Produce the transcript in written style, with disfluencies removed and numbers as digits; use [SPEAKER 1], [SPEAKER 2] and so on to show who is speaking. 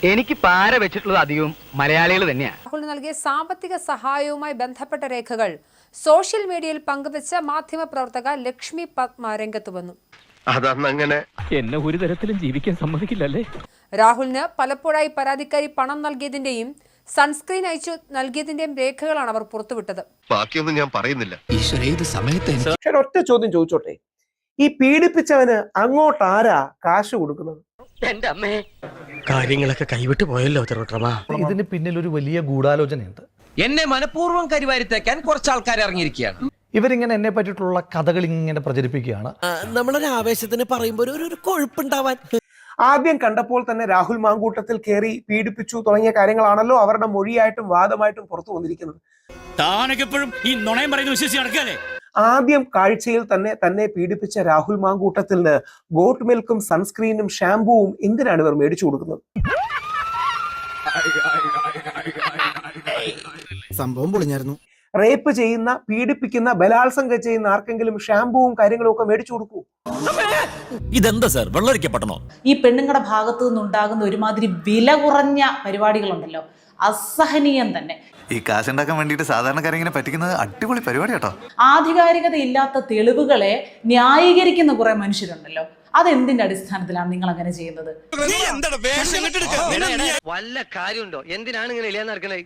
[SPEAKER 1] എനിക്ക് പാര വെച്ചിട്ടുള്ളത് അധികവും മലയാളികൾ തന്നെയാണ്.
[SPEAKER 2] രാഹുൽ നൽകിയ സാമ്പത്തിക സഹായവുമായി ബന്ധപ്പെട്ട രേഖകൾ സോഷ്യൽ മീഡിയയിൽ പങ്കുവച്ച മാധ്യമപ്രവർത്തക ലക്ഷ്മി പത്മ രംഗത്ത് വന്നു.
[SPEAKER 3] അതങ്ങനെ
[SPEAKER 4] എന്നെ ഒരു തരത്തിലും ജീവിക്കാൻ സമ്മതിക്കില്ലല്ലേ.
[SPEAKER 2] രാഹുലിന് പലപ്പോഴായി പരാതിക്കാരി പണം നൽകിയതിന്റെയും സൺസ്ക്രീൻ അയച്ചു നൽകിയതിന്റെയും രേഖകളാണ് അവർ പുറത്തുവിട്ടത്.
[SPEAKER 3] ബാക്കിയൊന്നും ഞാൻ പറയുന്നില്ല.
[SPEAKER 5] ഒറ്റ ചോദ്യം ചോദിച്ചോട്ടെ, ഈ പീഡിപ്പിച്ചവന് അങ്ങോട്ട് ആരാ കാശ് കൊടുക്കുന്നത്?
[SPEAKER 1] എന്റെ അമ്മേ,
[SPEAKER 6] കാര്യങ്ങളൊക്കെ കൈവിട്ട് പോയല്ലോ തിരുവട്ടമാ.
[SPEAKER 7] ഇതിന് പിന്നിൽ ഒരു വലിയ ഗൂഢാലോചനയുണ്ട്.
[SPEAKER 8] എന്നെ മനഃപൂർവ്വം കരിവാരിത്തേക്കാൻ കുറച്ച് ആൾക്കാർ ഇറങ്ങിയിരിക്കുകയാണ്.
[SPEAKER 7] ഇവരിങ്ങനെ എന്നെ പറ്റിയിട്ടുള്ള കഥകൾ ഇങ്ങനെ പ്രചരിപ്പിക്കുകയാണ്.
[SPEAKER 6] നമ്മളൊരു ആവേശത്തിന് പറയുമ്പോൾ ഒരു കൊഴുപ്പുണ്ടാവാൻ.
[SPEAKER 5] ആദ്യം കണ്ടപ്പോൾ തന്നെ രാഹുൽ മാങ്കൂട്ടത്തിൽ കയറി പീഡിപ്പിച്ചു തുടങ്ങിയ കാര്യങ്ങളാണല്ലോ അവരുടെ മൊഴിയായിട്ടും വാദമായിട്ടും പുറത്തു വന്നിരിക്കുന്നത്. ആദ്യം കാഴ്ചയിൽ തന്നെ പീഡിപ്പിച്ച രാഹുൽ മാങ്കൂട്ടത്തിന് ഗോട്ട് മിൽക്കും സൺസ്ക്രീനും ഷാംപൂവും എന്തിനാണ് ഇവർ മേടിച്ചു കൊടുക്കുന്നത്?
[SPEAKER 6] സംഭവം പൊളിഞ്ഞായിരുന്നു.
[SPEAKER 5] റേപ്പ് ചെയ്യുന്ന, പീഡിപ്പിക്കുന്ന, ബലാത്സംഗം ചെയ്യുന്ന ആർക്കെങ്കിലും ഷാംപൂവും കാര്യങ്ങളും ഒക്കെ മേടിച്ചു കൊടുക്കൂ?
[SPEAKER 8] ഇതെന്താ സാർ, വെള്ളരിക്കപ്പെടണോ?
[SPEAKER 9] ഈ പെണ്ണുങ്ങളുടെ ഭാഗത്തു നിന്നുണ്ടാകുന്ന ഒരുമാതിരി വില കുറഞ്ഞ പരിപാടികളുണ്ടല്ലോ, അസഹനീയം തന്നെ.
[SPEAKER 10] ഈ കാശുണ്ടാക്കാൻ വേണ്ടിയിട്ട് സാധാരണക്കാരെ ഇങ്ങനെ പറ്റിക്കുന്നത് അടിപൊളി പരിപാടി കേട്ടോ.
[SPEAKER 9] ആധികാരികതയില്ലാത്ത തെളിവുകളെ ന്യായീകരിക്കുന്ന കുറെ മനുഷ്യരുണ്ടല്ലോ, അതെന്തിന്റെ അടിസ്ഥാനത്തിലാണ് നിങ്ങൾ അങ്ങനെ ചെയ്യുന്നത്?
[SPEAKER 1] വല്ല കാര്യമുണ്ടോ? എന്തിനാണ് ഇങ്ങനെ ഇല്ലാന്ന് നടക്കണേ?